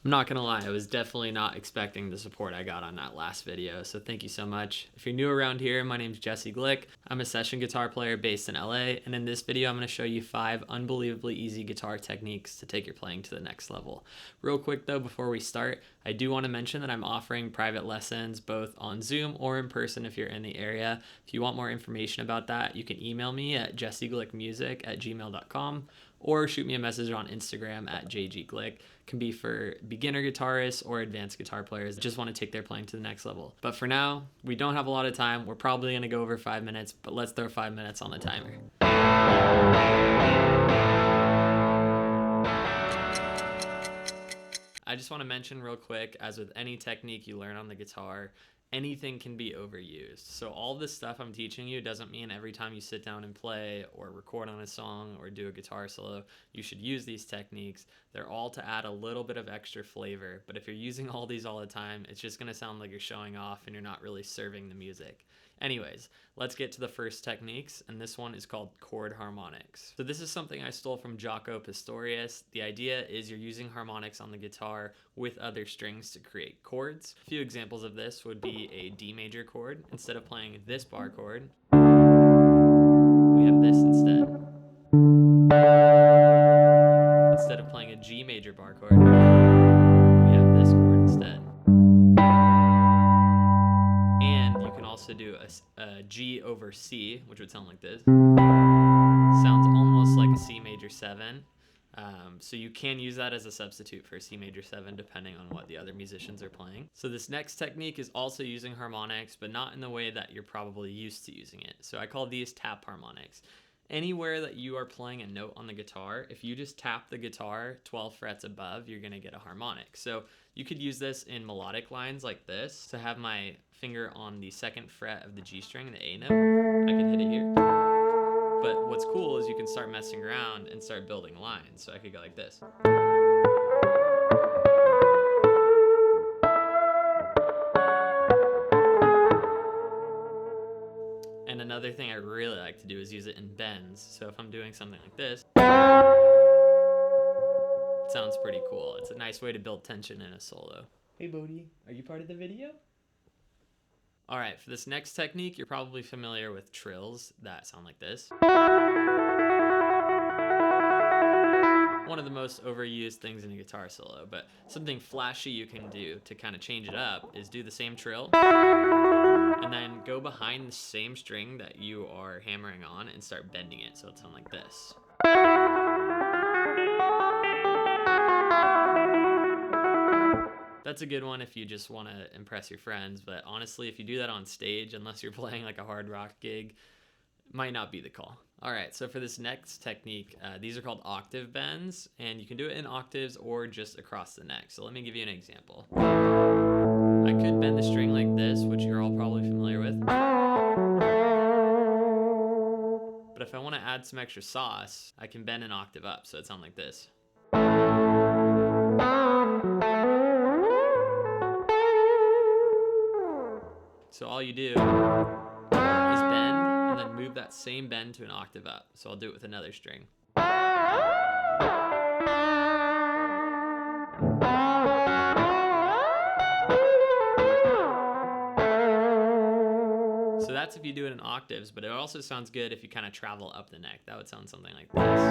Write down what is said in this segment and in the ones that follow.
I'm not gonna lie, I was definitely not expecting the support I got on that last video, so thank you so much. If you're new around here, my name's Jesse Glick. I'm a session guitar player based in LA, and in this video I'm gonna show you 5 unbelievably easy guitar techniques to take your playing to the next level. Real quick though, before we start, I do want to mention that I'm offering private lessons both on Zoom or in person if you're in the area. If you want more information about that, you can email me at jesseglickmusic@gmail.com or shoot me a message on Instagram at jgglick. Can be for beginner guitarists or advanced guitar players that just want to take their playing to the next level. But for now, we don't have a lot of time. We're probably going to go over 5 minutes, but let's throw 5 minutes on the timer. I just want to mention real quick, as with any technique you learn on the guitar, anything can be overused. So all this stuff I'm teaching you doesn't mean every time you sit down and play or record on a song or do a guitar solo, you should use these techniques. They're all to add a little bit of extra flavor, but if you're using all these all the time, it's just going to sound like you're showing off and you're not really serving the music. Anyways, let's get to the first techniques, and this one is called chord harmonics. So this is something I stole from Jaco Pastorius. The idea is you're using harmonics on the guitar with other strings to create chords. A few examples of this would be a D major chord. Instead of playing this bar chord, we have this instead. Instead of playing a G major bar chord, we have this chord instead. And you can also do a G over C, which would sound like this. Sounds almost like a C major 7. So you can use that as a substitute for a C major 7 depending on what the other musicians are playing. So this next technique is also using harmonics, but not in the way that you're probably used to using it. So I call these tap harmonics. Anywhere that you are playing a note on the guitar, if you just tap the guitar 12 frets above, you're gonna get a harmonic. So you could use this in melodic lines like this. To have my finger on the 2nd fret of the G string, the A note, I could hit it here. But what's cool is you can start messing around and start building lines. So I could go like this. And another thing I really like to do is use it in bends. So if I'm doing something like this, it sounds pretty cool. It's a nice way to build tension in a solo. Hey Bodhi, are you part of the video? All right, for this next technique, you're probably familiar with trills that sound like this. One of the most overused things in a guitar solo, but something flashy you can do to kind of change it up is do the same trill and then go behind the same string that you are hammering on and start bending it so it sounds like this. That's a good one if you just want to impress your friends, but honestly, if you do that on stage, unless you're playing like a hard rock gig, might not be the call. All right, so for this next technique, these are called octave bends, and you can do it in octaves or just across the neck. So let me give you an example. I could bend the string like this, which you're all probably familiar with. But if I want to add some extra sauce, I can bend an octave up, so it sounds like this. So all you do is bend and then move that same bend to an octave up. So I'll do it with another string. So that's if you do it in octaves, but it also sounds good if you kind of travel up the neck. That would sound something like this.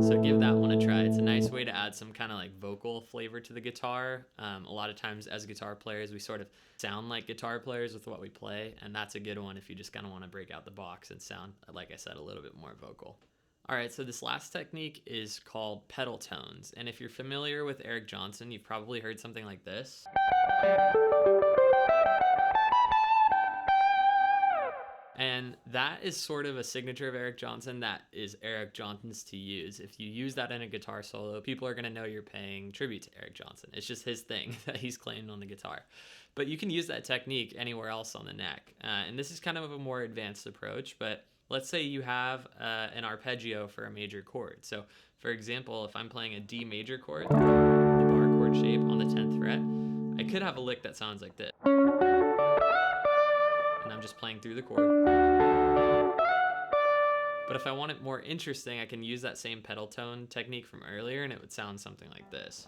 So give that one a try. It's a nice way to add some kind of like vocal flavor to the guitar. A lot of times as guitar players, we sort of sound like guitar players with what we play, and that's a good one if you just kind of want to break out the box and sound, like I said, a little bit more vocal. All right, so this last technique is called pedal tones, and if you're familiar with Eric Johnson, you've probably heard something like this. And that is sort of a signature of Eric Johnson that is Eric Johnson's to use. If you use that in a guitar solo, people are going to know you're paying tribute to Eric Johnson. It's just his thing that he's claimed on the guitar. But you can use that technique anywhere else on the neck. And this is kind of a more advanced approach, but let's say you have an arpeggio for a major chord. So for example, if I'm playing a D major chord, the bar chord shape on the 10th fret, I could have a lick that sounds like this. And I'm just playing through the chord. But if I want it more interesting, I can use that same pedal tone technique from earlier and it would sound something like this.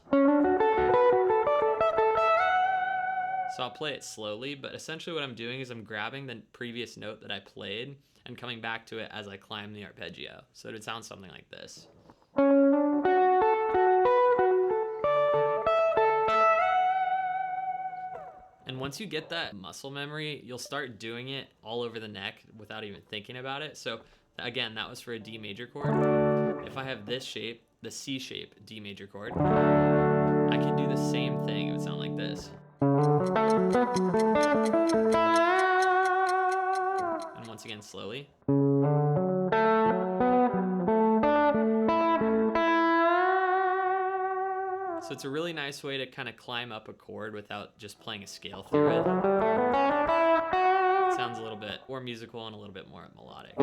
So I'll play it slowly, but essentially what I'm doing is I'm grabbing the previous note that I played and coming back to it as I climb the arpeggio. So it would sound something like this. And once you get that muscle memory, you'll start doing it all over the neck without even thinking about it. So again, that was for a D major chord. If I have this shape, the C shape D major chord, I can do the same thing. It would sound like this. And once again, slowly. So it's a really nice way to kind of climb up a chord without just playing a scale through it. It sounds a little bit more musical and a little bit more melodic.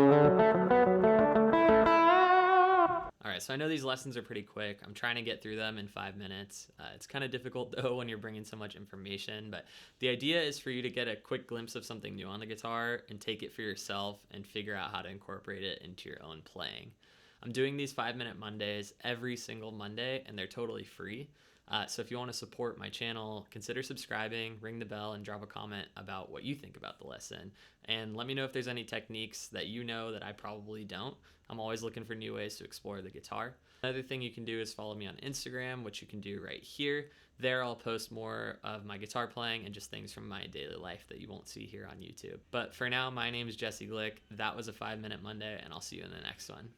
All right, so I know these lessons are pretty quick. I'm trying to get through them in 5 minutes. It's kind of difficult though when you're bringing so much information, but the idea is for you to get a quick glimpse of something new on the guitar and take it for yourself and figure out how to incorporate it into your own playing. I'm doing these 5-minute Mondays every single Monday, and they're totally free. So if you want to support my channel, consider subscribing, ring the bell, and drop a comment about what you think about the lesson. And let me know if there's any techniques that you know that I probably don't. I'm always looking for new ways to explore the guitar. Another thing you can do is follow me on Instagram, which you can do right here. There I'll post more of my guitar playing and just things from my daily life that you won't see here on YouTube. But for now, my name is Jesse Glick. That was a 5-minute Monday, and I'll see you in the next one.